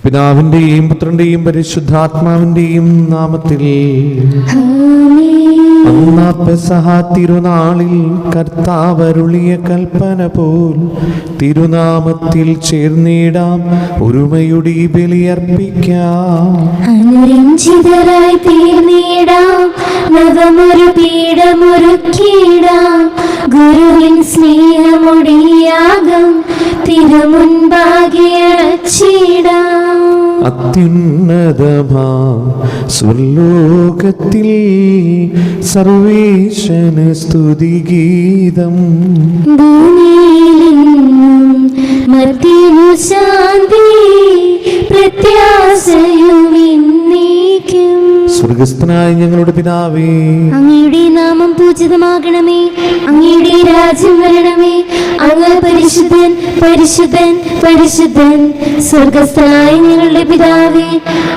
പിതാവിന്റെയും പുത്രന്റെയും പരിശുദ്ധാത്മാവിന്റെയും നാമത്തിൽ പെസഹ തിരുനാളിൽ കർത്താവരുളിയ കൽപ്പന പോൽ തിരുനാമത്തിൽ ചേർന്നിടാം, ഒരുമയുടെ ബലിയർപ്പിക്കാം. അനുരഞ്ജിതരായി തീർന്നിടാം, നവമൊരു പീഠമൊരുക്കിടാം. ഗുരുവിൻ സ്നേഹമൊടിയാകം തിരുമുൻപാകെ അടച്ചിടാം. അത്യുന്നതമാ സ്വർലോകത്തിൽ സർവേശന് സ്തുതിഗീതം. ഭൂമിയിലെങ്ങും മർത്യനു ശാന്തി, പ്രത്യാശയും എന്നേക്കും. സ്വർഗസ്ഥനായ ഞങ്ങളുടെ പിതാവേ, അങ്ങയുടെ നാമം പൂജിതമാകണമേ. അങ്ങയുടെ രാജ്യം വരണമേ. അങ്ങ് പരിശുദ്ധൻ പരിശുദ്ധൻ പരിശുദ്ധൻ. സ്വർഗസ്ഥനായ ഞങ്ങളുടെ പിതാവേ,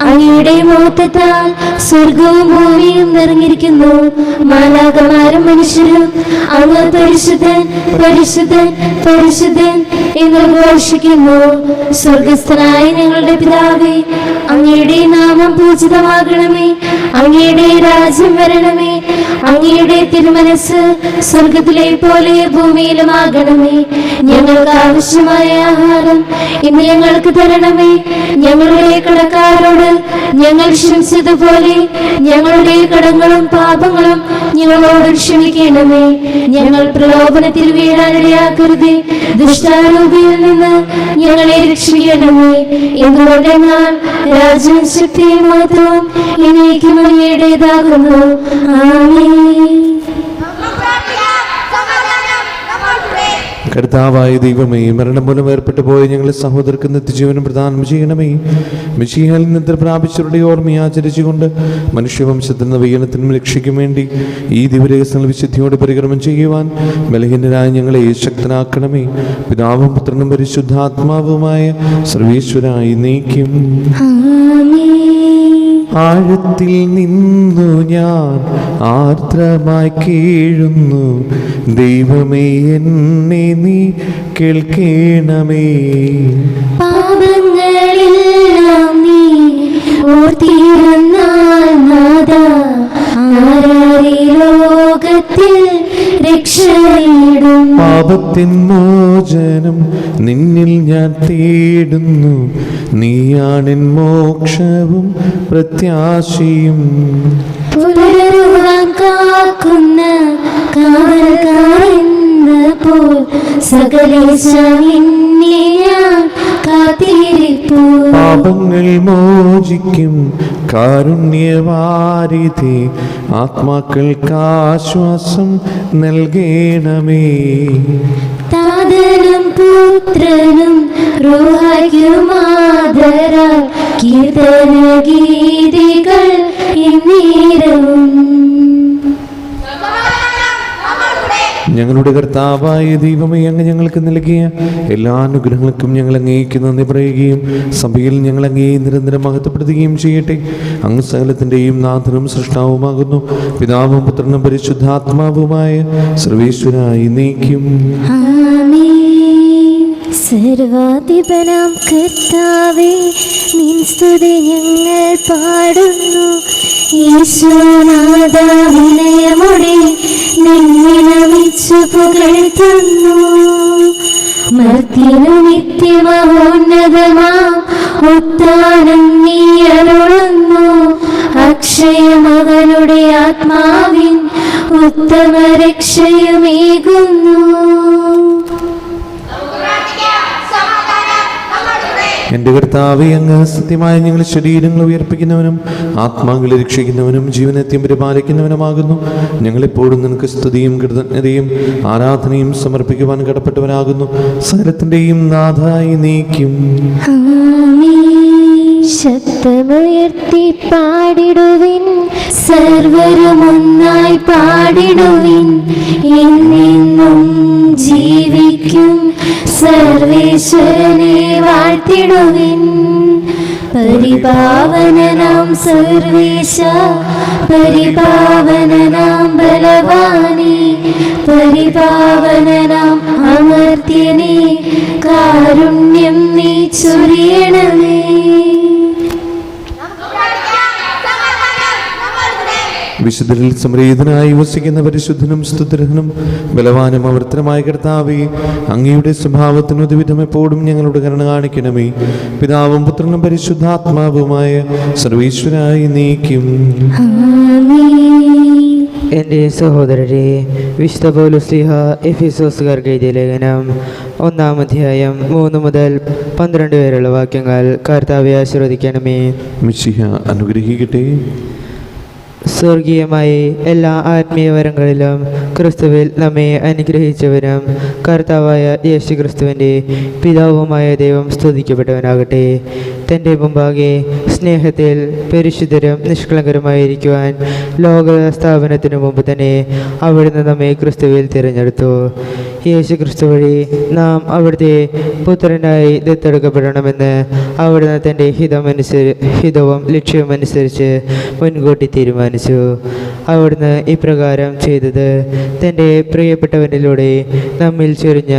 അങ്ങയുടെ മഹത്വത്താൽ സ്വർഗവും ഭൂമിയും നിറഞ്ഞിരിക്കുന്നു. മാലാഖമാരും മനുഷ്യരും അങ്ങ് പരിശുദ്ധൻ പരിശുദ്ധൻ പരിശുദ്ധൻ എന്ന് ഘോഷിക്കുന്നു. സ്വർഗസ്ഥനായ ഞങ്ങളുടെ പിതാവേ, അങ്ങയുടെ നാമം പൂജിതമാകണമേ. അങ്ങയുടെ രാജ്യം വരണമേ. അങ്ങയുടെ തിരുമനസ് സ്വർഗത്തിലെ പോലെ ഭൂമിയിലുമാകണമേ. ഞങ്ങൾക്ക് ആവശ്യമായ ആഹാരം ഇന്ന് ഞങ്ങൾക്ക് തരണമേ. ഞങ്ങളുടെ കടക്കാരോട് ഞങ്ങൾ ക്ഷമിച്ചതുപോലെ ഞങ്ങളുടെ കടങ്ങളും പാപങ്ങളും ഞങ്ങളോട് ക്ഷമിക്കണമേ. ഞങ്ങൾ പ്രലോഭനത്തിൽ വീഴാനിടയാക്കരുതേ, ദുഷ്ടാരൂപിയിൽ നിന്ന് ഞങ്ങളെ രക്ഷിക്കണമേ. എന്തുകൊണ്ടെന്നാൽ രാജ്യവും ശക്തിയും മാത്രവും എന്നേക്കും അങ്ങയുടേതാകുന്നു. ആമേൻ. കർത്താവായ ദൈവമേ, മരണം മൂലം ഏർപ്പെട്ടു പോയ ഞങ്ങളെ സഹോദരർക്ക് നിത്യജീവനം പ്രദാനം ചെയ്യണമേ. മിശിഹായിൽ നിദ്ര പ്രാപിച്ചവരുടെ ഓർമ്മയെ ആചരിച്ചുകൊണ്ട് മനുഷ്യവംശത്തിൽ നവീകരണത്തിനും രക്ഷയ്ക്കും വേണ്ടി ഈ ദിവരഹസ്യങ്ങൾ വിശുദ്ധിയോടെ പരിക്രമം ചെയ്യുവാൻ ബലഹീനരായ ഞങ്ങളെ ശക്തനാക്കണമേ. പിതാവും പുത്രനും പരിശുദ്ധാത്മാവുമായ സർവേശ്വരായി നീക്കും. ആഴത്തിൽ നിന്നു ഞാൻ ആർദ്രമായി കീഴുന്നു, ദൈവമേ എന്നെ നീ കേൾക്കണമേ. പാപങ്ങളെല്ലാം നീ ഓർത്തിരുന്നാൽ നാഥാ, ആരാരെ ലോകത്തിൽ രക്ഷയിടും. പാപത്തിൻ മോചനം നിന്നിൽ ഞാൻ തേടുന്നു, നീയാണെൻ മോക്ഷവും പ്രത്യാശയും. പുലരുവാൻ കാക്കുന്ന കാവൽക്കാരെന്ന പോൽ സകലേശ നിന്നെ ഞാൻ കാത്തിരിപ്പൂ. പാപങ്ങൾ മോചിക്കും കാരുണ്യവാരിധി, ആത്മാക്കൾക്ക് ആശ്വാസം നൽകണമേ. താതനും പുത്രനും റൂഹായ്ക്കുമാദരാൽ കീർത്തന ഗീതികൾ എന്നേരവും. ഞങ്ങളുടെ കർത്താവായ ദൈവമേ, അങ്ങ് ഞങ്ങൾക്ക് നൽകിയ എല്ലാ അനുഗ്രഹങ്ങൾക്കും ഞങ്ങൾ അങ്ങേക്ക് നന്ദി പറയുകയും സഭയിൽ ഞങ്ങൾ അങ്ങേ നിരന്തരം മഹത്വപ്പെടുത്തുകയും ചെയ്യട്ടെ. അങ്ങ് സകലത്തിൻ്റെയും നാഥനും സൃഷ്ടാവുമാകുന്നു. പിതാവും പുത്രനും പരിശുദ്ധാത്മാവുമായ സർവേശ്വരായി നീക്കും. സർവാധിപനാം കർത്താവേ, നിൻ സ്തുതി ഞങ്ങൾ പാടുന്നു. യേശുനാഥ വിനയമോടെ നിന്നെ നമിച്ചു പുകഴ്ത്തുന്നു. മർത്യനു നിത്യമഹോന്നതമാം ഉത്ഥാനം നീ അരുളുന്നു. അക്ഷയമവനുടെ ആത്മാവിൻ ഉത്തമ രക്ഷയുമേകുന്നു. എൻ്റെ കർത്താവേ, അങ്ങ് സത്യമായ ഞങ്ങളുടെ ശരീരങ്ങൾ ഉയർപ്പിക്കുന്നവനും ആത്മാക്കളെ രക്ഷിക്കുന്നവനും ജീവനത്യം പരിപാലിക്കുന്നവനുമാകുന്നു. ഞങ്ങളെപ്പോഴും നിനക്ക് സ്തുതിയും കൃതജ്ഞതയും ആരാധനയും സമർപ്പിക്കുവാൻ കടപ്പെട്ടവനാകുന്നു. സകലത്തിൻ്റെയും നാഥായി നീക്കും. ശബ്ദമുയർത്തി പാടിടുവിൻ, സർവരും ഒന്നായി പാടിടുവിൻ. എന്നെന്നും ജീവിക്കും സർവേശ്വരനെ വാഴ്ത്തിടുവിൻ. പരിപാവനനാം സർവേശ, പരിപാവനനാം ബലവാനേ, പരിപാവനനാം അമർത്യനേ, കാരുണ്യം നീ ചൊരിയണമേ. വിശുദ്ധരിൽ സംപ്രീതനായി വസിക്കുന്ന പരിശുദ്ധനും സ്തുതിർഹനും ബലവാനും അവർത്തനമായ കർത്താവേ, അങ്ങയുടെ സ്വഭാവത്തിനൊരു വിധം എപ്പോഴും ഞങ്ങളുടെ കരുണ കാണിക്കണമേ. പിതാവും പുത്രനും പരിശുദ്ധാത്മാവുമായ സർവീശ്വരായി നീക്കും. എൻ്റെ സഹോദരരെ, വിശുദ്ധ പൗലോസ് എഫെസോസുകാർക്ക് എഴുതിയ ലേഖനം 1-ാം അധ്യായം 3 മുതൽ 12 വരെയുള്ള വാക്യങ്ങൾ കർത്താവെ ആശീർവദിക്കണമേ. മിശിഹ അനുഗ്രഹിക്കട്ടെ. സ്വർഗീയമായി എല്ലാ ആത്മീയ വരങ്ങളിലും ക്രിസ്തുവിൽ നമ്മെ അനുഗ്രഹിച്ചവനും കർത്താവായ യേശു ക്രിസ്തുവിൻ്റെ പിതാവുമായ ദൈവം സ്തുതിക്കപ്പെട്ടവനാകട്ടെ. തൻ്റെ മുമ്പാകെ സ്നേഹത്തിൽ പരിശുദ്ധരും നിഷ്കളങ്കരുമായിരിക്കുവാൻ ലോക സ്ഥാപനത്തിനു മുമ്പ് തന്നെ അവിടുന്ന് നമ്മെ ക്രിസ്തുവിൽ തിരഞ്ഞെടുത്തു. യേശു ക്രിസ്തു വഴി നാം അവിടുത്തെ പുത്രനായി ദത്തെടുക്കപ്പെടണമെന്ന് അവിടുന്ന് തൻ്റെ ഹിതവും ലക്ഷ്യവുമനുസരിച്ച് മുൻകൂട്ടി തീരുമാനിച്ചു. അവിടുന്ന് ഇപ്രകാരം ചെയ്തത് തൻ്റെ പ്രിയപ്പെട്ടവനിലൂടെ നമ്മിൽ ചൊരിഞ്ഞ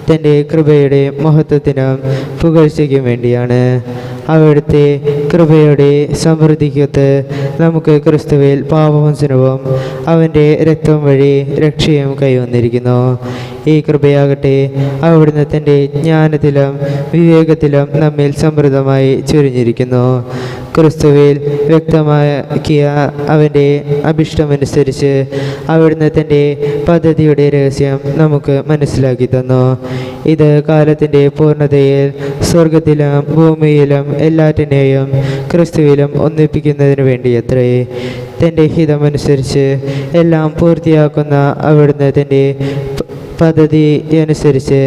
തൻ്റെ കൃപയുടെ മഹത്വത്തിനും പുകഴ്ചയ്ക്കും വേണ്ടിയാണ്. അവിടുത്തെ കൃപയുടെ സമൃദ്ധിക്കൊത്ത് നമുക്ക് ക്രിസ്തുവിൽ പാപമോചനവും അവൻ്റെ രക്തം വഴി രക്ഷയും കൈവന്നിരിക്കുന്നു. ഈ കൃപയാകട്ടെ അവിടുന്ന് തൻ്റെ ജ്ഞാനത്തിലും വിവേകത്തിലും നമ്മിൽ സമൃദ്ധമായി ചൊരിഞ്ഞിരിക്കുന്നു. ക്രിസ്തുവിൽ വ്യക്തമാക്കിയ അവൻ്റെ അഭിഷ്ടമനുസരിച്ച് അവിടുന്ന് തൻ്റെ പദ്ധതിയുടെ രഹസ്യം നമുക്ക് മനസ്സിലാക്കി തന്നു. ഇത് കാലത്തിൻ്റെ പൂർണ്ണതയിൽ സ്വർഗത്തിലും ഭൂമിയിലും എല്ലാറ്റിനെയും ക്രിസ്തുവിലും ഒന്നിപ്പിക്കുന്നതിന് വേണ്ടിയത്രേ. തൻ്റെ ഹിതമനുസരിച്ച് എല്ലാം പൂർത്തിയാക്കുന്ന അവിടുന്ന് തൻ്റെ പദ്ധതി അനുസരിച്ച്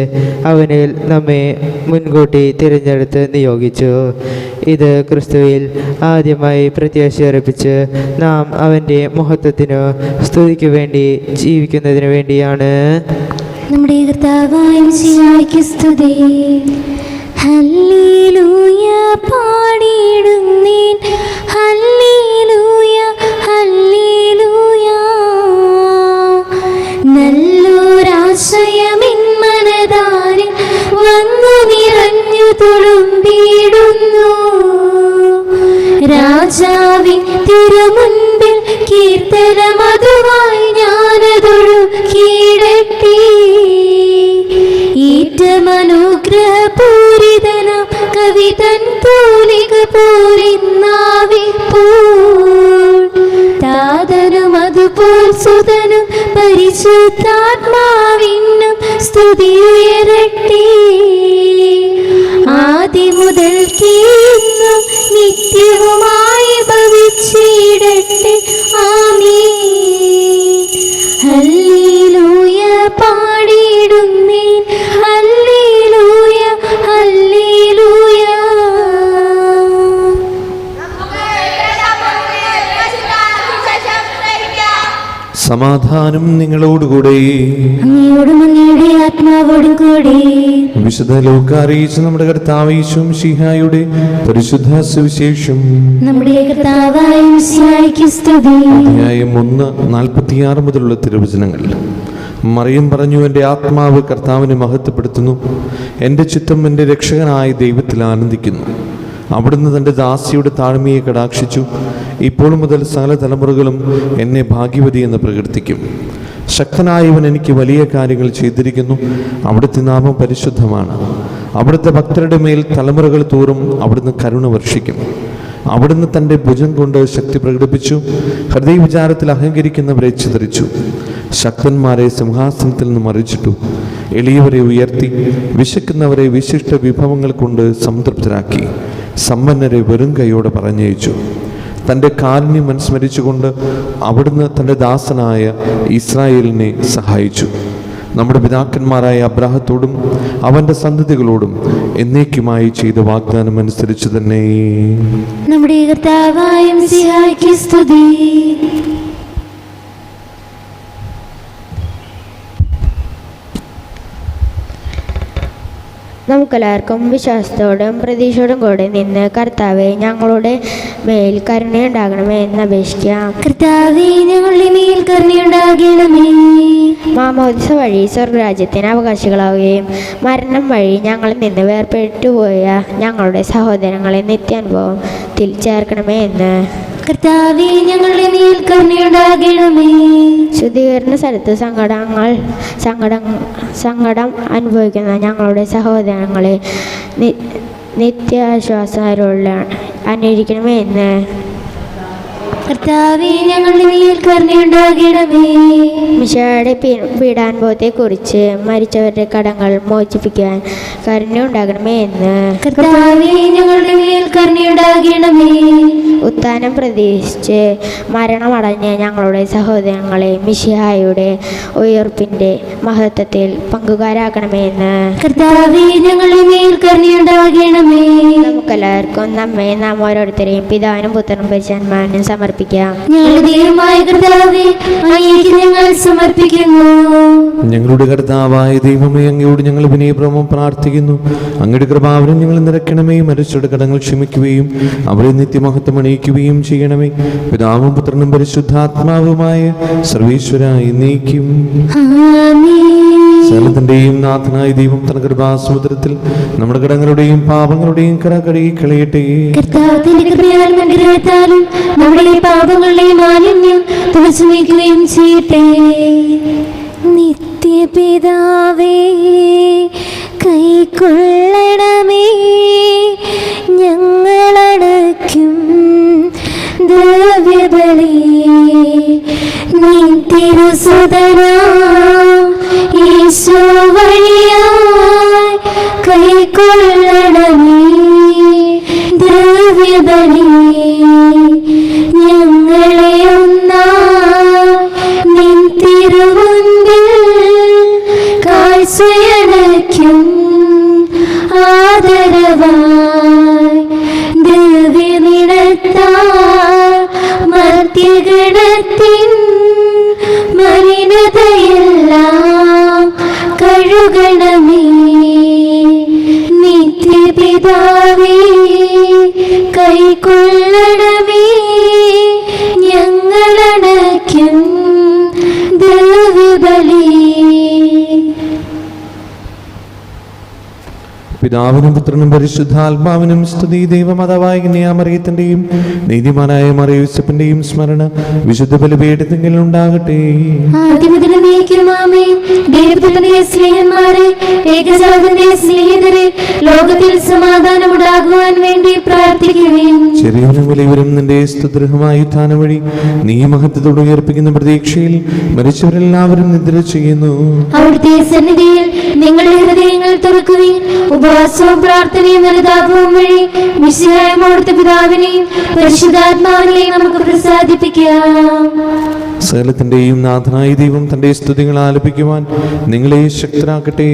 അവനിൽ നമ്മെ മുൻകൂട്ടി തിരഞ്ഞെടുത്ത് നിയോഗിച്ചു. ഇത് ക്രിസ്തുവിൽ ആദ്യമായി പ്രത്യാശയർപ്പിച്ച് നാം അവൻ്റെ മഹത്വത്തിനു സ്തുതിക്കു വേണ്ടി ജീവിക്കുന്നതിന് വേണ്ടിയാണ്. നമ്മുടെ കർത്താവായ മിശിഹായ്ക്ക് സ്തുതി. ഹല്ലേലൂയ പാടിയിടുന്നേൻ, ഹല്ലേലൂയ ഹല്ലേലൂയ. നല്ലൊരാശയമെൻ മനതാരിൽ വന്നു നിറഞ്ഞു തുളുമ്പിടുന്നു. രാജാവിൻ തിരുമുൻപിൽ കീർത്തനമതുവായി ഞാനതൊഴുക്കിയിടട്ടെ. ഏറ്റമനുഗ്രഹപൂരിതനാം കവിതൻ തൂലിക പോലിന്നാവിപ്പോൾ താതനും അതുപോൽ സുതനും പരിശുദ്ധാത്മാവിനും സ്തുതിയുയരട്ടെ. ആദ്യം മുതൽക്കേന്നും നിത്യവുമായി ഭവിച്ചിടട്ടെ. ആമീൻ. ഹല്ലേലൂയ പാടിയിടുന്നേൻ, ഹല്ലേലൂയ ഹല്ലേലൂയ. സമാധാനം നിങ്ങളോടുകൂടെ. അങ്ങയോടും അങ്ങയുടെ ആത്മാവോടും കൂടെ. വിശുദ്ധ ലൂക്കാ അറിയിച്ച നമ്മുടെ കർത്താവ് യേശു മിശിഹായുടെ പരിശുദ്ധ സുവിശേഷം. നമ്മുടെ കർത്താവായ മിശിഹായ്ക്ക് സ്തുതി. അധ്യായം 1:46 മുതലുള്ള തിരുവചനങ്ങൾ. മറിയം പറഞ്ഞു, എൻ്റെ ആത്മാവ് കർത്താവിനെ മഹത്വപ്പെടുത്തുന്നു. എൻ്റെ ചിത്തം എൻ്റെ രക്ഷകനായ ദൈവത്തിൽ ആനന്ദിക്കുന്നു. അവിടുന്ന് തൻ്റെ ദാസിയുടെ താഴ്മയെ കടാക്ഷിച്ചു. ഇപ്പോൾ മുതൽ സകല തലമുറകളും എന്നെ ഭാഗ്യവതി എന്ന് പ്രകീർത്തിക്കും. ശക്തനായവൻ എനിക്ക് വലിയ കാര്യങ്ങൾ ചെയ്തിരിക്കുന്നു. അവിടുത്തെ നാമം പരിശുദ്ധമാണ്. അവിടുത്തെ ഭക്തരുടെ മേൽ തലമുറകൾ തോറും അവിടുന്ന് കരുണ വർഷിക്കും. അവിടുന്ന് തൻ്റെ ഭുജം കൊണ്ട് ശക്തി പ്രകടിപ്പിച്ചു. ഹൃദയവിചാരത്തിൽ അഹങ്കരിക്കുന്നവരെ ചിതറിച്ചു. ശക്തന്മാരെ സിംഹാസനത്തിൽ നിന്ന് മറിച്ചിട്ടു. എളിയവരെ ഉയർത്തി. വിശക്കുന്നവരെ വിശിഷ്ട വിഭവങ്ങൾ കൊണ്ട് സംതൃപ്തരാക്കി. സമ്പന്നരെ വെറും കൈയോടെ പറഞ്ഞയച്ചു. തൻ്റെ കാരുണ്യം അനുസ്മരിച്ചുകൊണ്ട് അവിടുന്ന് തൻ്റെ ദാസനായ ഇസ്രായേലിനെ സഹായിച്ചു. നമ്മുടെ പിതാക്കന്മാരായ അബ്രാഹത്തോടും അവൻ്റെ സന്തതികളോടും എന്നേക്കുമായി ചെയ്ത വാഗ്ദാനം അനുസരിച്ച് തന്നെ. നമ്മുടെ കർത്താവായ മിശിഹായ്ക്ക് സ്തുതി. നമുക്കെല്ലാവർക്കും വിശ്വാസത്തോടും പ്രതീക്ഷയോടും കൂടെ നിന്ന് കർത്താവെ ഞങ്ങളുടെ മേൽ കരുണയുണ്ടാകണമേ എന്ന് അപേക്ഷിക്കാം. കർത്താവേ, ഞങ്ങളുടെ മേൽ കരുണയുണ്ടാകണമേ. മാമോദിസ വഴി സ്വർഗരാജ്യത്തിന് അവകാശികളാവുകയും മരണം വഴി ഞങ്ങളിൽ നിന്ന് വേർപെട്ടുപോയ ഞങ്ങളുടെ സഹോദരങ്ങളെ നിത്യാനുഭവം രാജ്യത്തിൽ ചേർക്കണമേ എന്ന്. കർത്താവേ, ഞങ്ങളുടെ മേൽ കരുണയുണ്ടാകണമേ. ശുദ്ധീകരണ സ്ഥലത്ത് സങ്കടം അനുഭവിക്കുന്ന ഞങ്ങളുടെ സഹോദരങ്ങളെ നിത്യാശ്വാസമുള്ള അന്വേഷിക്കണമേ എന്ന്. കർത്താവേ, ഞങ്ങളുടെ മേൽ കരുണയുണ്ടാകണമേ. മിശിഹായുടെ പീഡാനുഭവത്തെക്കുറിച്ച് മരിച്ചവരുടെ കടങ്ങൾ മോചിപ്പിക്കാൻ കരുണയുണ്ടാകണമേ എന്ന്. കർത്താവേ, ഞങ്ങളുടെ മേൽ കരുണയുണ്ടാകണമേ. ഉത്ഥാനം പ്രതീക്ഷിച്ച് മരണമടഞ്ഞ ഞങ്ങളുടെ സഹോദരങ്ങളെ മിശിഹായുടെ ഉയർപ്പിൻ്റെ മഹത്വത്തിൽ പങ്കുകാരാക്കണമേ എന്ന്. കർത്താവേ, ഞങ്ങളുടെ മേൽ കരുണയുണ്ടാകണമേ. നമുക്കെല്ലാവർക്കും നാം ഓരോരുത്തരെയും പിതാവിനും പുത്രനും പരിശുദ്ധാത്മാവിനും സമർപ്പിക്കാം. ഞങ്ങളുടെ ദൈവമായ കർത്താവേ, അങ്ങേക്ക് ഞങ്ങൾ സമർപ്പിക്കുന്നു. ഞങ്ങളുടെ കർത്താവായ ദൈവമേ, അങ്ങയോട് ഞങ്ങൾ വിനയപൂർവ്വം പ്രാർത്ഥിക്കുന്നു. അങ്ങയുടെ കൃപാവരം ഞങ്ങൾ നിറയ്ക്കണമേ. മരിച്ചവരുടെ കടങ്ങൾ ക്ഷമിക്കുകയും അവരെ നിത്യമഹത്വം അണിയിക്കുകയും ചെയ്യണമേ. പിതാവും പുത്രനും പരിശുദ്ധാത്മാവുമായ സർവീശ്വര എന്നേക്കും സകലത്തിന്റെയും നാഥനായ ദൈവം തന്റെ കൃപാസമുദ്രത്തിൽ നമ്മുടെ കടങ്ങളുടെയും പാപങ്ങളുടെയും കറ കഴുകി കളയട്ടെ. കർത്താവിന്റെ കൃപയാലും അനുഗ്രഹത്താലും നമ്മുടെ പാപങ്ങളുടെയും മാലിന്യം തുടച്ചു നീക്കുകയും ചെയ്യട്ടെ. നിത്യപിതാവേ, കൈക്കൊള്ളണമേ ഞങ്ങളടയ്ക്കും ദ്രവ്യബലി. നിൻ തിരുസുതനാം യേശു വഴിയായി കൈക്കൊള്ളണമേ ദ്രവ്യബലി. ഞങ്ങളെ ഒന്നായി നിൻ തിരുമുൻപിൽ കാഴ്ചയടയ്ക്കും ആദരവായി ദിവ്യനിടത്താൽ മർത്യഗണത്തിൻ മലിനതയെല്ലാം കഴുകണമേ. നിത്യപിതാവേ, കൈക്കൊള്ളണമേ ഞങ്ങളടയ്ക്കും ദിവ്യബലി. പിതാവിനും പുത്രനും പരിശുദ്ധാത്മാവിനും സ്തുതി. ദൈവമാതാവായ കന്യാമറിയത്തിന്റെയും നീതിമാനായ മറിയൂസഫിന്റെയും സ്മരണ വിശുദ്ധ ബലിപീഠത്തിൽ ഉണ്ടാകട്ടെ. ലോകത്തിൽ സമാധാനമുണ്ടാകുവാൻ വേണ്ടി പ്രാർത്ഥിക്കുവേൻ. ചെറിയവനും വലിയവരും നിന്റെ സ്തുതിർഹമായ ഉത്ഥാനം വഴി നീ മഹത്വത്തോടെ ഉയർപ്പിക്കുന്ന പ്രതീക്ഷയിൽ മരിച്ചവരെല്ലാവരും നിദ്ര ചെയ്യുന്നു. അവിടുത്തെ സന്നിധിയിൽ നിങ്ങളുടെ ഹൃദയങ്ങൾ തുറക്കുകയും ഉപവാസവും പ്രാർത്ഥനയും അനുതാപവും വഴി മിശിഹായ അവിടുത്തെ പിതാവിനെയും പരിശുദ്ധാത്മാവിനെയും നമുക്ക് പ്രസാദിപ്പിക്കാം. സകലത്തിന്റെയും നാഥനായ ദൈവം തന്റെ സ്തുതികൾ ആലപിക്കുവാൻ നിങ്ങളെ ശക്തരാക്കട്ടെ.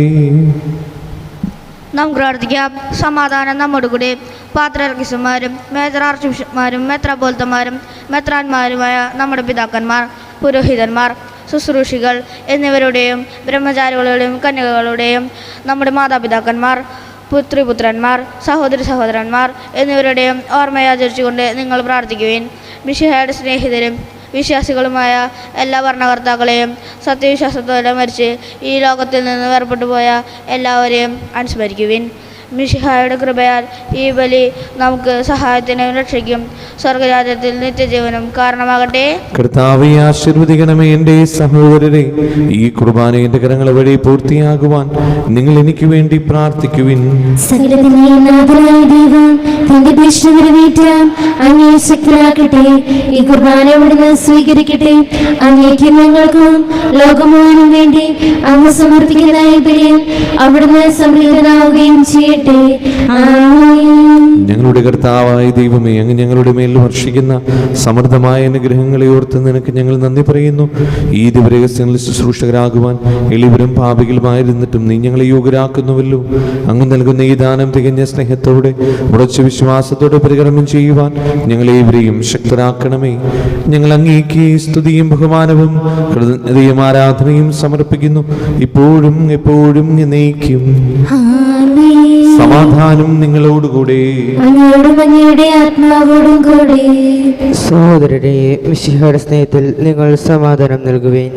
നാം പ്രാർത്ഥിക്കാം. സമാധാനം നമ്മുടെ കൂടെ. പാത്രാർക്കിസുമാരും മേജർ ആർച്ച് ബിഷപ്പ്മാരും മെത്രാപോലിത്തമാരും മെത്രാന്മാരുമായ നമ്മുടെ പിതാക്കന്മാർ, പുരോഹിതന്മാർ, ശുശ്രൂഷികൾ എന്നിവരുടെയും ബ്രഹ്മചാരികളുടെയും കന്യകകളുടെയും നമ്മുടെ മാതാപിതാക്കന്മാർ, പുത്രിപുത്രന്മാർ, സഹോദരി സഹോദരന്മാർ എന്നിവരുടെയും ഓർമ്മയാചരിച്ചുകൊണ്ട് നിങ്ങൾ പ്രാർത്ഥിക്കുവിൻ. മിശിഹായുടെ സ്നേഹിതരും വിശ്വാസികളുമായ എല്ലാ ഭരണകർത്താക്കളെയും സത്യവിശ്വാസത്തോടെ മരിച്ച് ഈ ലോകത്തിൽ നിന്ന് വേർപെട്ടു പോയ എല്ലാവരെയും അനുസ്മരിക്കുവിൻ. മിശിഹായുടെ കൃപയാൽ ഈ ബലി നമുക്ക് സഹായത്തിനും രക്ഷയ്ക്കും സ്വർഗരാജ്യത്തിൽ നിത്യജീവനും കാരണമാകട്ടെ. കർത്താവേ, ആശീർവദിക്കണമേ എൻ്റെ സഹോദരരെ. ഈ കുർബാന എൻ്റെ കരങ്ങൾ വഴി പൂർത്തിയാകുവാൻ നിങ്ങൾ എനിക്ക് വേണ്ടി പ്രാർത്ഥിക്കുവിൻ. സകലത്തിന്റെയും നാഥനായ ദൈവം തന്റെ ഭീഷണി നിറവേറ്റാൻ അങ്ങേ ശക്തരാക്കട്ടെ. ഈ കുർബാന അവിടുന്ന് സ്വീകരിക്കട്ടെ. അങ്ങേക്കും ഞങ്ങൾക്കും ലോകം മുഴുവനും വേണ്ടി അങ്ങ് സമർപ്പിക്കുന്ന ഈ ബലിയിൽ അവിടുന്ന് സംപ്രീതനാവുകയും ചെയ്യട്ടെ. ആമേൻ. ഞങ്ങളുടെ കർത്താവായ ദൈവമേ, അങ്ങ് ഞങ്ങളുടെ മേൽ വർഷിക്കുന്ന സമൃദ്ധമായ അനുഗ്രഹങ്ങളെ ഓർത്ത് നിനക്ക് ഞങ്ങൾ നന്ദി പറയുന്നു. ഈ ദിവരഹസ്യങ്ങളിൽ ശുശ്രൂഷകരാകുവാൻ എളിവരും പാപികളുമായിരുന്നിട്ടും നീ ഞങ്ങളെ യോഗ്യരാക്കുന്നുവല്ലോ. അങ്ങ് നൽകുന്ന ഈ ദാനം തികഞ്ഞ സ്നേഹത്തോടെ ഉറച്ച വിശ്വാസത്തോടെ പരികർമ്മം ചെയ്യുവാൻ ഞങ്ങളേവരെയും ശക്തരാക്കണമേ. ഞങ്ങൾ അങ്ങേക്ക് സ്തുതിയും ബഹുമാനവും കൃതജ്ഞതയും ആരാധനയും സമർപ്പിക്കുന്നു, ഇപ്പോഴും എപ്പോഴും എന്നേക്കും. ആമേൻ. സമാധാനം നിങ്ങളോടുകൂടെ. അങ്ങയോടും അങ്ങയുടെ ആത്മാവോടും കൂടെ. സഹോദരരെ, മിശിഹായുടെ സ്നേഹത്തിൽ നിങ്ങൾ സമാധാനം നൽകുവേൻ.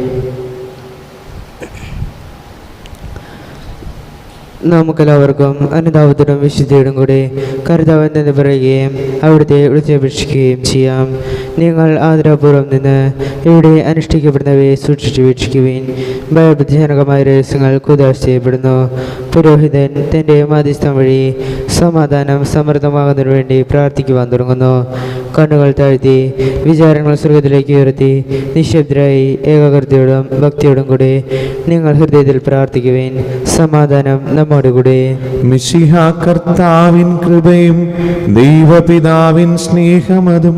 നമുക്കെല്ലാവർക്കും അനുതാപത്തിനും വിശുദ്ധിയോടും കൂടെ കർത്താവിൽ നിന്ന് പറയുകയും അവിടുത്തെ വിളിച്ചപേക്ഷിക്കുകയും ചെയ്യാം. നിങ്ങൾ ആദരപൂർവ്വം നിന്ന് ഇവിടെ അനുഷ്ഠിക്കപ്പെടുന്നവയെ സൂക്ഷിച്ചു വീക്ഷിക്കുവിൻ. ഭയബുദ്ധിജനകമായ രഹസ്യങ്ങൾ കുദാശ ചെയ്യപ്പെടുന്നു. പുരോഹിതൻ തൻ്റെ മാധ്യസ്ഥം വഴി സമാധാനം സമൃദ്ധമാകുന്നതിനു വേണ്ടി പ്രാർത്ഥിക്കുവാൻ തുടങ്ങുന്നു. കണ്ണുകൾ താഴ്ത്തി വിചാരങ്ങൾ സ്വർഗത്തിലേക്ക് ഉയർത്തി നിശബ്ദരായി ഏകാഗ്രതയോടും ഭക്തിയോടും കൂടെ നിങ്ങൾ ഹൃദയത്തിൽ പ്രാർത്ഥിക്കുവിൻ. സമാധാനം നമ്മോടുകൂടെ. മിശിഹ കർത്താവിൻ കൃപയും ദൈവപിതാവിൻ സ്നേഹമതും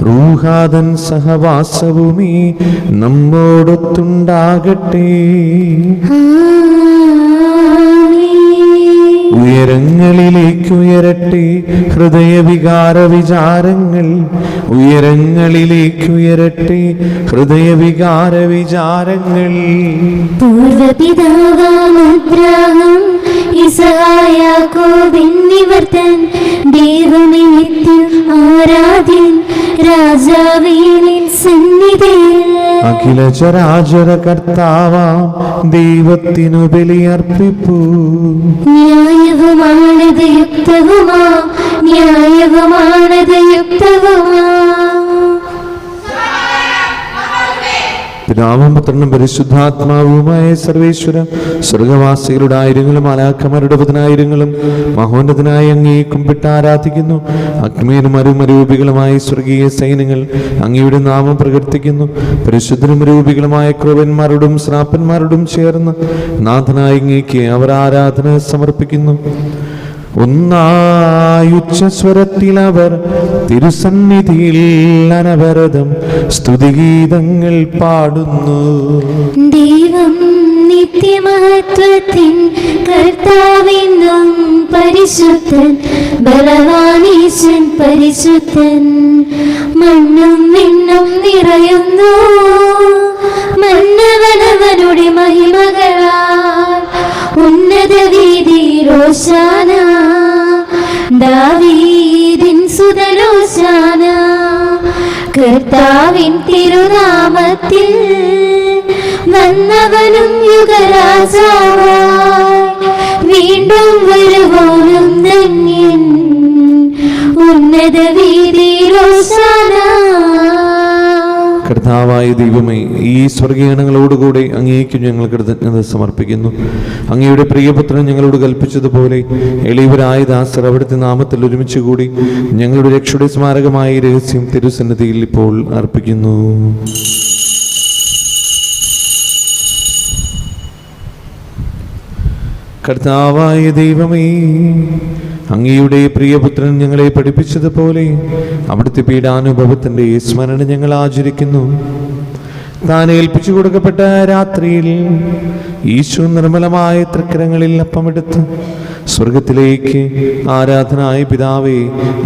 റൂഹാദൻ സഹവാസവുമീ നമ്മോടൊത്തുണ്ടാകട്ടെ. ഉയരങ്ങളിലേക്ക് ഉയരട്ടെ ഹൃദയവികാര വിചാരങ്ങൾ, ഉയരങ്ങളിലേക്ക് ഉയരട്ടെ ഹൃദയവികാര വിചാരങ്ങൾ. പൂർവപിതാവാം അബ്രാഹാം ഇസ്ഹാക്ക് യാക്കോബ് എന്നിവർത്തൻ ദൈവമേ നിത്യം ആരാധ്യൻ രാജാവേ നിൻ സന്നിധിയിൽ. അഖില ചരാചര കർത്താവാം ദൈവത്തിനു ബലിയർപ്പിപ്പൂ. ന്യായവുമാണത് യുക്തവുമാ, ന്യായവുമാണത് യുക്തവുമാ. പിതാവും പുത്രനും പരിശുദ്ധാത്മാവുമായ സർവേശ്വര, സ്വർഗവാസികളുടെ ആയിരങ്ങളും മാലാഖമാരുടെ പതിനായിരങ്ങളും മഹോന്നതനായി അങ്ങേ കുമ്പിട്ട് ആരാധിക്കുന്നു. അഗ്നിയും അരുമരൂപികളുമായ സ്വർഗീയ സൈന്യങ്ങൾ അങ്ങയുടെ നാമം പ്രകീർത്തിക്കുന്നു. പരിശുദ്ധനും രൂപികളുമായ ക്രൂപന്മാരോടും ശ്രാപ്പന്മാരോടും ചേർന്ന് നാഥനായ അങ്ങേക്ക് അവർ ആരാധന സമർപ്പിക്കുന്നു. ഒന്നായുച്ചസ്വരത്തിൽ അവർ തിരുസന്നിധിയിൽ അനവരതം സ്തുതിഗീതങ്ങൾ പാടുന്നു. ദൈവം നിത്യമഹത്വത്തിൻ കർത്താവെന്നും പരിശുദ്ധൻ, ബലവാനീശൻ പരിശുദ്ധൻ. മണ്ണും വിണ്ണും നിറയുന്നു മന്നവനവനുടെ മഹിമകളാൽ. ഉന്നത വീതിയിൽ ഹോശാന, ദാവീദിൻ സുതനോശാന. കർത്താവിൻ തിരുനാമത്തിൽ വന്നവനും യുഗരാജാവായി വീണ്ടും വരുവോനും ധന്യൻ. ഉന്നത വീതിയിൽ ഹോശാന. കർത്താവായ ദൈവമേ, ഈ സ്വർഗീയണങ്ങളോടുകൂടെ അങ്ങേക്ക് ഞങ്ങൾ കൃതജ്ഞത സമർപ്പിക്കുന്നു. അങ്ങയുടെ പ്രിയപുത്രൻ ഞങ്ങളോട് കൽപ്പിച്ചതുപോലെ എളിയവരായ ദാസർ അവിടുത്തെ നാമത്തിൽ ഒരുമിച്ച് കൂടി ഞങ്ങളുടെ രക്ഷയുടെ സ്മാരകമായ ഈ രഹസ്യം തിരുസന്നിധിയിൽ ഇപ്പോൾ അർപ്പിക്കുന്നു. കർത്താവായ ദൈവമേ, അങ്ങയുടെ പ്രിയപുത്രൻ ഞങ്ങളെ പഠിപ്പിച്ചതുപോലെ അവിടുത്തെ പീഡാനുഭവത്തിൻ്റെ സ്മരണ ഞങ്ങൾ ആചരിക്കുന്നു. താൻ ഏൽപ്പിച്ചു കൊടുക്കപ്പെട്ട രാത്രിയിൽ ഈശോ നിർമ്മലമായ തൃക്കരങ്ങളിൽ അപ്പമെടുത്ത് സ്വർഗത്തിലേക്ക് ആരാധനായ പിതാവേ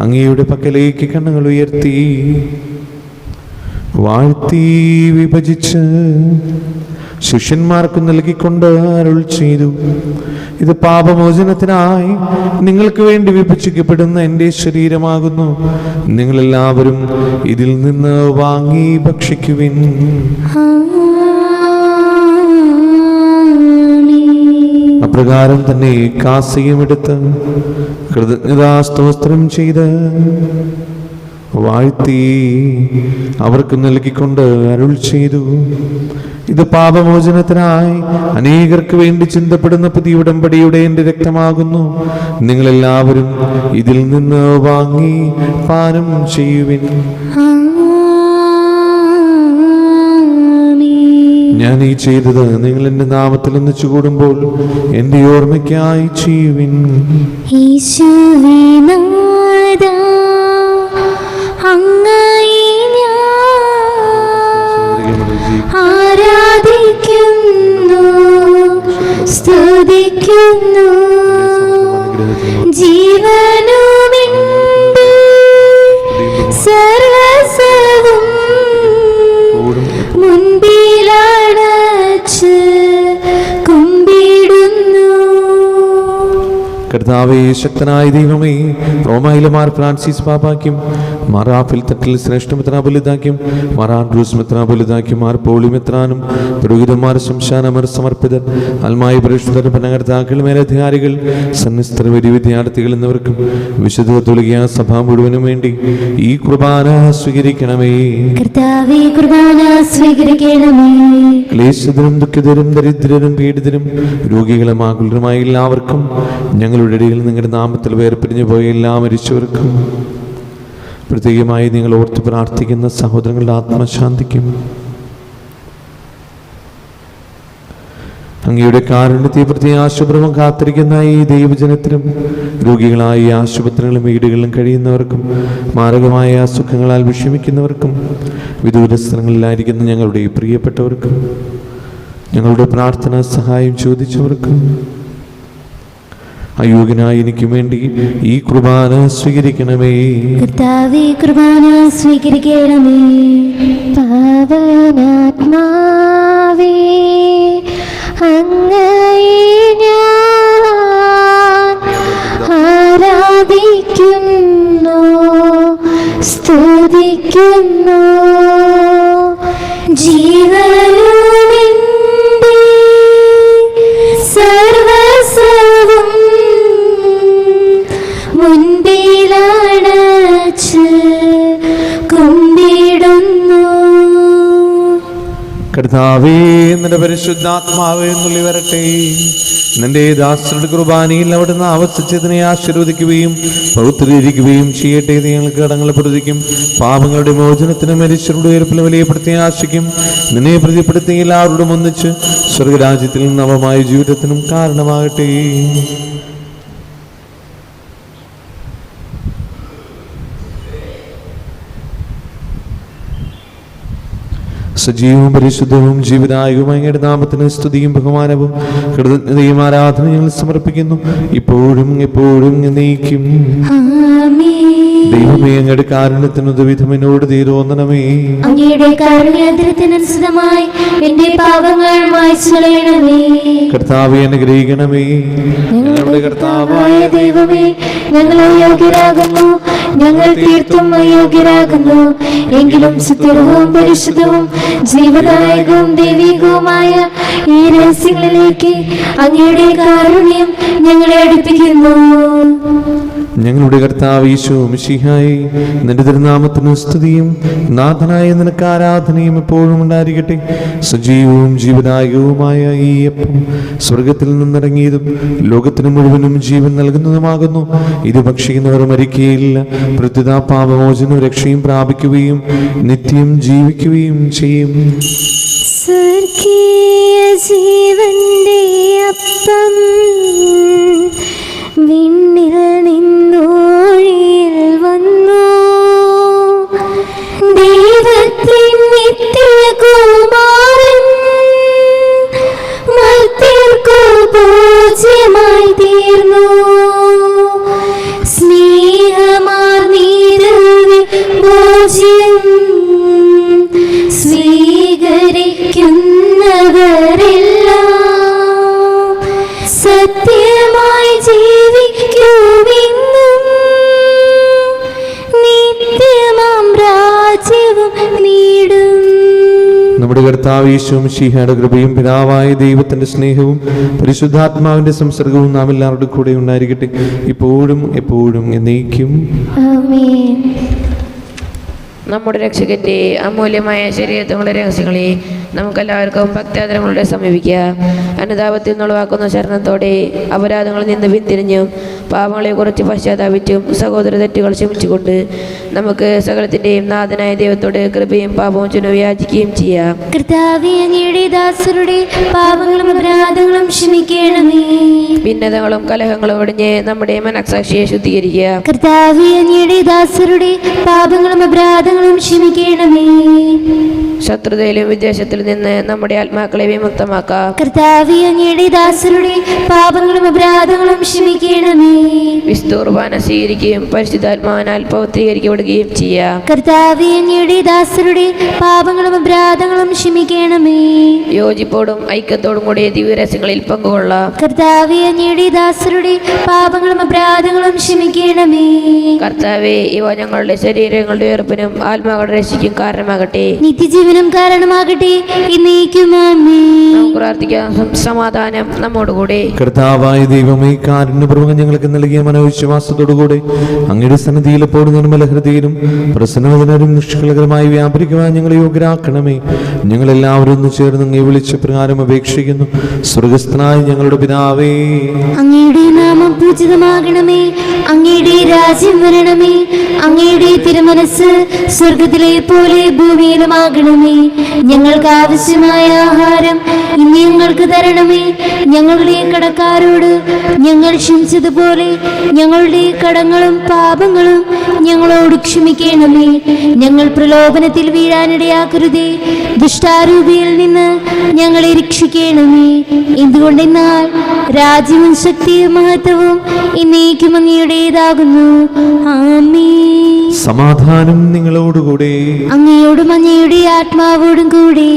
അങ്ങയുടെ പക്കലേക്ക് കണ്ണുകൾ ഉയർത്തി വാഴ്ത്തി വിഭജിച്ച് ശിഷ്യന്മാർക്ക് നൽകിക്കൊണ്ട് അരുൾ ചെയ്തു, ഇത് പാപമോചനത്തിനായി നിങ്ങൾക്ക് വേണ്ടി വിഭജിക്കപ്പെടുന്ന എൻ്റെ ശരീരമാകുന്നു. നിങ്ങളെല്ലാവരും ഇതിൽ നിന്ന് വാങ്ങി ഭക്ഷിക്കുവിൻ. അപ്രകാരം തന്നെ കാസയും എടുത്ത് കൃതജ്ഞതാസ്തോത്രം ചെയ്ത് വാഴ്ത്തി അവർക്ക് നൽകിക്കൊണ്ട് അരുൾ ചെയ്തു, ഇത് പാപമോചനത്തിനായി അനേകർക്ക് വേണ്ടി ചിന്തപ്പെടുന്ന പുതിയ ഉടമ്പടിയുടെ എൻ്റെ രക്തമാകുന്നു. നിങ്ങളെല്ലാവരും ഇതിൽ നിന്ന് വാങ്ങി പാനം ചെയ്യുവിൻ. ഞാൻ ഈ ചെയ്തത് നിങ്ങൾ എൻ്റെ നാമത്തിൽ ഒന്നിച്ചു കൂടുമ്പോൾ എൻ്റെ ഓർമ്മയ്ക്കായി ചെയ്യുവിൻ. ആരാധിക്കുന്നു, സ്തുതിക്കുന്നു. ജീവനുമെന്റെ സർവ്വസ്വവും മുൻപിലടച്ച് കുമ്പിടുന്നു. കർത്താവേ, ശക്തനായ ദൈവമേ, റോമായിലെ മാർ ഫ്രാൻസിസ് പാപ്പാക്കും മാർ റാഫേൽ തട്ടിൽ ശ്രേഷ്ഠ മെത്രാപൊലീത്താക്കും മാർ ആൻഡ്രൂസ് മെത്രാപൊലീത്താക്കും മാർ പോളി മെത്രാനും പുരോഹിതന്മാർ ശംശാനമർ സമർപ്പിതർ അൽമായ പരിശുദ്ധർ ഭരണകർത്താക്കൾ മേലധികാരികൾ സന്യസ്തർ വലിയ വിദ്യാർത്ഥികൾ എന്നിവർക്കും വിശുദ്ധ കത്തോലിക്ക സഭ മുഴുവനും വേണ്ടി ഈ കുർബാന സ്വീകരിക്കണമേ. കർത്താവേ, കുർബാന സ്വീകരിക്കണമേ. ക്ലേശിതരും ദുഃഖിതരും ദരിദ്രരും പീഡിതരും രോഗികളും ആകുലരുമായ എല്ലാവർക്കും ഞങ്ങളുടെ ഇടയിൽ നിങ്ങളുടെ നാമത്തിൽ വേർപിരിഞ്ഞു പോയ എല്ലാ മരിച്ചവർക്കും പ്രത്യേകമായി നിങ്ങൾ ഓർത്ത് പ്രാർത്ഥിക്കുന്ന സഹോദരങ്ങളുടെ ആത്മശാന്തിക്കും അങ്ങയുടെ കാരുണ്യത്തെ പ്രത്യാശപൂർവ്വം കാത്തിരിക്കുന്ന ഈ ദൈവജനത്തിനും രോഗികളായി ആശുപത്രികളിലും വീടുകളിലും കഴിയുന്നവർക്കും മാരകമായ അസുഖങ്ങളാൽ വിഷമിക്കുന്നവർക്കും വിദൂര സ്ഥലങ്ങളിലായിരിക്കുന്ന ഞങ്ങളുടെ പ്രിയപ്പെട്ടവർക്കും ഞങ്ങളുടെ പ്രാർത്ഥനാ സഹായം ചോദിച്ചവർക്കും അയോഗ്യനായ എനിക്ക് വേണ്ടി ഈ കുർബാന സ്വീകരിക്കണമേ. കർത്താവേ, കുർബാന സ്വീകരിക്കണമേ. പാവനാത്മാവേ, അങ്ങയെ ഞാൻ ആരാധിക്കുന്നു, സ്തുതിക്കുന്നു. ജീവനുമെന്റെ സർവ്വസ്വവും മുൻപിലണച്ച് കുമ്പിടുന്നു. കർത്താവേ, നിന്റെ പരിശുദ്ധാത്മാവേ എന്നുള്ളി വരട്ടെ. നിന്റെ ദാസരുടെ കുർബാനയിൽ അവിടുന്ന് ആവർത്തിച്ചതിനെ ആശീർവദിക്കുകയും പൗത്രീകരിക്കുകയും ചെയ്യട്ടെ. ഞങ്ങൾക്ക് കടങ്ങളെ പ്രതിക്കും പാപങ്ങളുടെ മോചനത്തിന് മരിച്ചവരുടെ ഉയർപ്പിൽ വലിയ പ്രത്യാശയ്ക്കും നിന്നെ പ്രതിപ്പെടുത്തി എല്ലാവരോടും ഒന്നിച്ച് സ്വർഗരാജ്യത്തിൽ നവമായ ജീവിതത്തിനും കാരണമാകട്ടെ. സജീവവും പരിശുദ്ധവും ജീവിതായകവും അങ്ങയുടെ നാമത്തിന് സ്തുതിയും ബഹുമാനവും കൃതജ്ഞതയും ആരാധന ഞങ്ങൾ സമർപ്പിക്കുന്നു, ഇപ്പോഴും എപ്പോഴും എന്നേക്കും. ദൈവമേ, അങ്ങയുടെ കാരുണ്യത്തിന് ഉദവിധം എന്നോട് തീരോന്നണമേ. അങ്ങയുടെ കാരുണ്യാദ്രത്തിനനുസൃതമായി എന്റെ പാപങ്ങൾ മായ്ച്ചു കളയണമേ. കർത്താവേ, അനുഗ്രഹിക്കണമേ. ഞങ്ങളുടെ കർത്താവായ ദൈവമേ, ഞങ്ങൾ അയോഗ്യരാകുന്നു, ഞങ്ങൾ തീർത്തും അയോഗ്യരാകുന്നു. എങ്കിലും സുത്യർഹവും പരിശുദ്ധവും ജീവദായകവും ദൈവികവുമായ ഈ രഹസ്യങ്ങളിലേക്ക് അങ്ങയുടെ കാരുണ്യം ഞങ്ങളെ അടുപ്പിക്കുന്നു. ഞങ്ങളുടെ കർത്താവ് ഈശോ മിശിഹായേ, നിന്റെ തിരുനാമത്തിന് സ്തുതിയും നാഥനായ നിനക്ക് ആരാധനയും എപ്പോഴും ഉണ്ടായിരിക്കട്ടെ. സജീവവും ജീവദായകവുമായ ഈ അപ്പം സ്വർഗത്തിൽ നിന്നിറങ്ങിയതും ലോകത്തിന് മുഴുവനും ജീവൻ നൽകുന്നതുമാകുന്നു. ഇത് ഭക്ഷിക്കുന്നവർ മരിക്കുകയില്ല, പ്രത്യുത പാപമോചനവും രക്ഷയും പ്രാപിക്കുകയും നിത്യം ജീവിക്കുകയും ചെയ്യും. സ്വർഗീയ ജീവന്റെ അപ്പം വിണ്ണിൽ നിന്നോഴിയിൽ വന്നു. ദൈവത്തിൻ നിത്യകുമാരൻ മർത്യർക്കു പൂജ്യമായി തീർന്നു. സ്നേഹമാർന്നീരവി പൂജ്യം സ്വീകരിക്കുന്നവരെല്ലാം സത്യമായി ജീവിക്കുമെന്നും നിത്യമാം രാജ്യവും നേടും. നമ്മുടെ കർത്താവ് ഈശോ മിശിഹായുടെ കൃപയും പിതാവായ ദൈവത്തിന്റെ സ്നേഹവും പരിശുദ്ധാത്മാവിന്റെ സംസർഗവും നാം എല്ലാവരുടെ കൂടെ ഉണ്ടായിരിക്കട്ടെ, ഇപ്പോഴും എപ്പോഴും എന്നേക്കും. ആമേൻ. നമ്മുടെ രക്ഷകന്റെ അമൂല്യമായ ശരീരത്തിലുള്ള രഹസ്യങ്ങളെ നമുക്കെല്ലാവർക്കും ഭക്താദരങ്ങളുടെ സമീപിക്കുക. അനുതാപത്തിൽ നിന്നുളവാക്കുന്ന ശരണത്തോടെ അപരാധങ്ങളിൽ നിന്ന് പിന്തിരിഞ്ഞും പാപങ്ങളെക്കുറിച്ച് പശ്ചാത്താപിച്ചും സഹോദര തെറ്റുകൾ ക്ഷമിച്ചുകൊണ്ട് നമുക്ക് സകലത്തിൻ്റെയും നാഥനായ ദൈവത്തോട് കൃപയും പാപവും യാചിക്കുകയും ചെയ്യാം. കർത്താവേ, അങ്ങയുടെ ദാസരുടെ പാപങ്ങളും അപരാധങ്ങളും ക്ഷമിക്കണമേ. ഭിന്നതകളും കലഹങ്ങളും ഒടിഞ്ഞ് നമ്മുടെ മനസാക്ഷിയെ ശുദ്ധീകരിക്കുക. കർത്താവേ, അങ്ങയുടെ ദാസരുടെ പാപങ്ങളും അപരാധങ്ങളും ക്ഷമിക്കണമേ. ശത്രുതയിലും വിദ്വേഷത്തിൽ നിന്ന് നമ്മുടെ ആത്മാക്കളെ വിമുക്തമാക്കാം. കർത്താവേ, അങ്ങയുടെ ദാസരുടെ പാപങ്ങളും അപരാധങ്ങളും ക്ഷമിക്കണമേ. വിശുദ്ധ കുർബാന സ്വീകരിക്കുകയും പരിശുദ്ധാത്മാവിനാൽ പവിത്രീകരിക്കപ്പെടുകയും ചെയ്യാം. കർത്താവേ, അങ്ങയുടെ ദാസരുടെ പാപങ്ങളും അപരാധങ്ങളും ക്ഷമിക്കണമേ. യോജിപ്പോടും ഐക്യത്തോടും കൂടി ദിവ്യരഹസ്യങ്ങളിൽ പങ്കുകൊള്ളാം. കർത്താവേ, അങ്ങയുടെ ദാസരുടെ പാപങ്ങളും അപരാധങ്ങളും ക്ഷമിക്കണമേ. കർത്താവേ, ഇവ ഞങ്ങളുടെ ശരീരങ്ങളുടെ ഉയർപ്പിനും ആത്മാക്കളുടെ രക്ഷയ്ക്കും കാരണമാകട്ടെ. നിത്യജീവനം കാരണമാകട്ടെ. എന്നേക്കും ആമേൻ. നമുക്ക് പ്രാർത്ഥിക്കാം. സമാധാനം നമ്മോടുകൂടെ. കർത്താവായ ദൈവമേ, കാരുണ്യപൂർവ്വം ഞങ്ങൾക്ക് നൽകിയ മനോവിശ്വാസത്തോടുകൂടെ അങ്ങയുടെ സന്നിധിയിൽ എപ്പോഴും നിർമ്മല ഹൃദയരും പ്രസന്നവദനരും നിഷ്കളങ്കരമായി വ്യാപരിക്കുവാൻ ഞങ്ങളെ യോഗ്യരാക്കണമേ. ഞങ്ങളെല്ലാവരും ഒന്ന് ചേർന്ന് അങ്ങേ വിളിച്ച പ്രകാരം അപേക്ഷിക്കുന്നു. സ്വർഗസ്ഥനായ ഞങ്ങളുടെ പിതാവേ, അങ്ങയുടെ നാമം പൂജിതമാകണമേ. അങ്ങയുടെ രാജ്യം വരണമേ. അങ്ങയുടെ തിരുമനസ് സ്വർഗത്തിലെ പോലെ ഭൂമിയിലുമാകണമേ. ഞങ്ങൾക്ക് ആവശ്യമായ ആഹാരം ഇന്ന് ഞങ്ങൾക്ക് തരണമേ. ഞങ്ങളുടെ കടക്കാരോട് ഞങ്ങൾ ക്ഷമിച്ചതുപോലെ ഞങ്ങളുടെ കടങ്ങളും പാപങ്ങളും ഞങ്ങളോട് ക്ഷമിക്കണമേ. ഞങ്ങൾ പ്രലോഭനത്തിൽ വീഴാനിടയാക്കരുതേ. ദുഷ്ടാരൂപിയിൽ നിന്ന് ഞങ്ങളെ രക്ഷിക്കണമേ. എന്തുകൊണ്ടെന്നാൽ രാജ്യവും ശക്തിയും മഹത്വവും എന്നേക്കും അങ്ങയുടേതാകുന്നു. ആമേൻ. സമാധാനം നിങ്ങളോടുകൂടെ. അങ്ങയോടും അങ്ങയുടെ ആത്മാവോടും കൂടെ.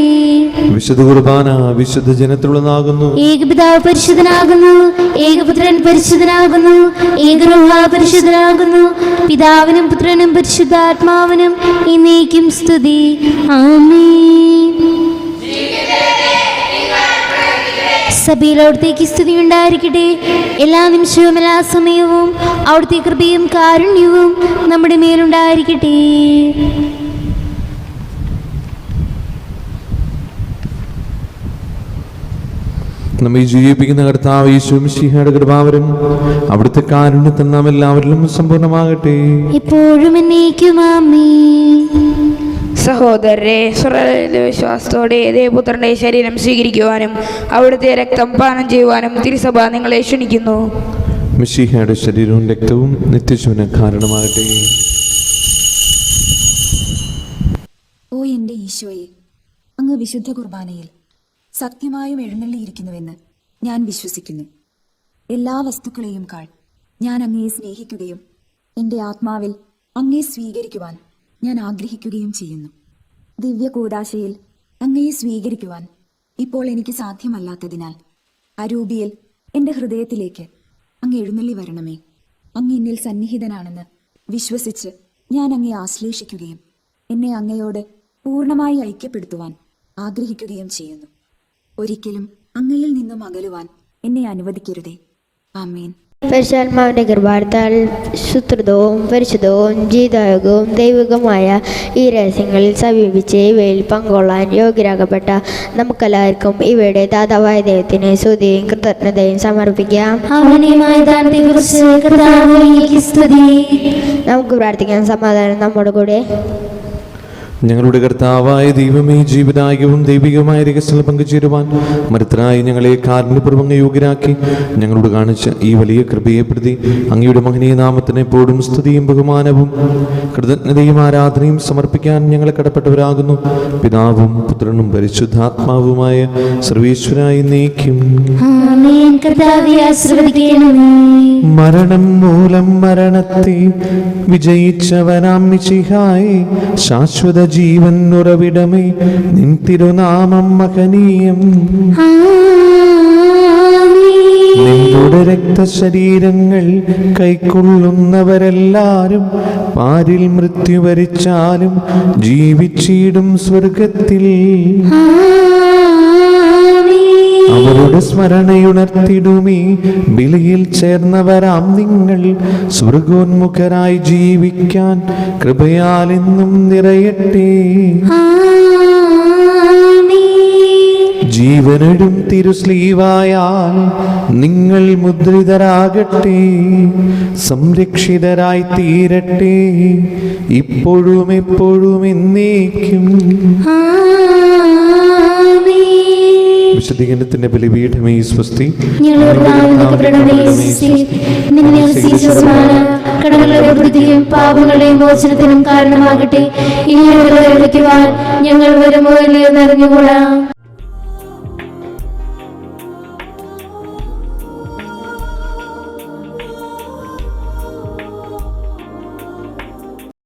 വിശുദ്ധ കുർബാന വിശുദ്ധ ജനത്തിലുള്ളതാകുന്നു. ഏകപിതാവ് പരിശുദ്ധനാകുന്നു. ഏകപുത്രൻ പരിശുദ്ധനാകുന്നു. ഏകരൂഹ പരിശുദ്ധനാകുന്നു. പിതാവിനും പുത്രനും പരിശുദ്ധാത്മാവിനും എന്നേക്കും സ്തുതി. ആമേൻ. സഭയിൽ അവിടുത്തേക്ക് സ്തുതി ഉണ്ടായിരിക്കട്ടെ. എല്ലാ നിമിഷവും എല്ലാ സമയവും അവിടുത്തെ കൃപയും കാരുണ്യവും നമ്മുടെ മേലുണ്ടായിരിക്കട്ടെ. നമ്മെ ജീവിപ്പിക്കുന്ന കർത്താവ് യേശു മിശിഹായുടെ കൃപാവരം അവിടുത്തെ കാരുണ്യത്തിൽ നാം എല്ലാവരിലും സമ്പൂർണ്ണമാകട്ടെ. എപ്പോഴും എന്നേക്കും ആമേൻ. സഹോദരരെ, വിശ്വാസത്തോടെ ദേവപുത്രന്റെ ശരീരം സ്വീകരിക്കുവാനും അവിടുത്തെ രക്തം പാനം ചെയ്യുവാനും തിരുസഭ നിങ്ങളെ ക്ഷണിക്കുന്നു. മിശിഹായുടെ ശരീരവും രക്തവും നിത്യജീവന് കാരണമാകട്ടെ. ഓ എൻ്റെ ഈശോയെ, അങ്ങ് വിശുദ്ധ കുർബാനയിൽ സത്യമായും എഴുന്നള്ളിയിരിക്കുന്നുവെന്ന് ഞാൻ വിശ്വസിക്കുന്നു. എല്ലാ വസ്തുക്കളെയും കാൾ ഞാൻ അങ്ങയെ സ്നേഹിക്കുകയും എൻ്റെ ആത്മാവിൽ അങ്ങയെ സ്വീകരിക്കുവാൻ ഞാൻ ആഗ്രഹിക്കുകയും ചെയ്യുന്നു. ദിവ്യ കൂദാശയിൽ അങ്ങയെ സ്വീകരിക്കുവാൻ ഇപ്പോൾ എനിക്ക് സാധ്യമല്ലാത്തതിനാൽ അരൂപിയിൽ എൻ്റെ ഹൃദയത്തിലേക്ക് അങ്ങ് എഴുന്നള്ളി വരണമേ. അങ്ങ് എന്നിൽ സന്നിഹിതനാണെന്ന് വിശ്വസിച്ച് ഞാൻ അങ്ങയെ ആശ്ലേഷിക്കുകയും എന്നെ അങ്ങയോട് പൂർണ്ണമായി ഐക്യപ്പെടുത്തുവാൻ ആഗ്രഹിക്കുകയും ചെയ്യുന്നു. ഒരിക്കലും അങ്ങയിൽ നിന്നും അകലുവാൻ എന്നെ അനുവദിക്കരുതേ. ആമേൻ. പരിശുദ്ധാത്മാവിന്റെ കൃപാർത്താൽ ശുശ്രുതവും പരിശുദ്ധവും ജീവദായകവും ദൈവികമായ ഈ രഹസ്യങ്ങളിൽ സമീപിച്ച് ഇവയിൽ പങ്കൊള്ളാൻ യോഗ്യരാകപ്പെട്ട നമുക്കെല്ലാവർക്കും ഇവയുടെ ദാതാവായ ദൈവത്തിന് സ്തുതിയും കൃതജ്ഞതയും സമർപ്പിക്കാം. നമുക്ക് പ്രാർത്ഥിക്കാം. സമാധാനം നമ്മുടെ കൂടെ. ഞങ്ങളുടെ കർത്താവായ ദൈവമേ, ജീവദായകവും ദൈവികവുമായ രഹസ്യങ്ങൾ പങ്കുചേരുവാൻ മരുത്തരായി ഞങ്ങളെ കാരുണ്യപൂർവ്വം യോഗ്യരാക്കി ഞങ്ങളോട് കാണിച്ച ഈ വലിയ കൃപയെ പ്രതി അങ്ങയുടെ മഹനീയ നാമത്തിന് എപ്പോഴും സ്തുതിയും ബഹുമാനവും കൃതജ്ഞതയും ആരാധനയും സമർപ്പിക്കാൻ ഞങ്ങളെ കടപ്പെട്ടവരാകുന്നു. പിതാവും പുത്രനും പരിശുദ്ധാത്മാവുമായ സർവേശ്വരായി നീക്കും. മരണം മൂലം മരണത്തെ വിജയിച്ചവനാം മിശിഹായേ, ശാശ്വത ജീവൻ ഉറവിടമേ, നിൻ തിരുനാമം മഹനീയം. നിങ്ങളുടെ രക്തശരീരങ്ങൾ കൈക്കൊള്ളുന്നവരെല്ലാരും പാരിൽ മൃത്യു വരിച്ചാലും ജീവിച്ചിടും സ്വർഗത്തിൽ. അവരുടെ സ്മരണയുണർത്തിടുമേ. ബലിയിൽ ചേർന്നവരാം നിങ്ങൾ സ്വർഗോന്മുഖരായി ജീവിക്കാൻ കൃപയാൽ എന്നും നിറയട്ടെ. ജീവനടും തിരുസ്ലീവായാൽ നിങ്ങൾ മുദ്രിതരാകട്ടെ, സംരക്ഷിതരായി തീരട്ടെ, ഇപ്പോഴും എപ്പോഴും എന്നേക്കും. വിശുദ്ധീകരണത്തിന്റെ ബലിപീഠമേ സ്വസ്തി. പാപങ്ങളുടെയും മോചനത്തിനും കാരണമാകട്ടെ. ഇനി ഞങ്ങൾ വരുമോ ഇല്ലയോ എന്നറിഞ്ഞുകൂടാ.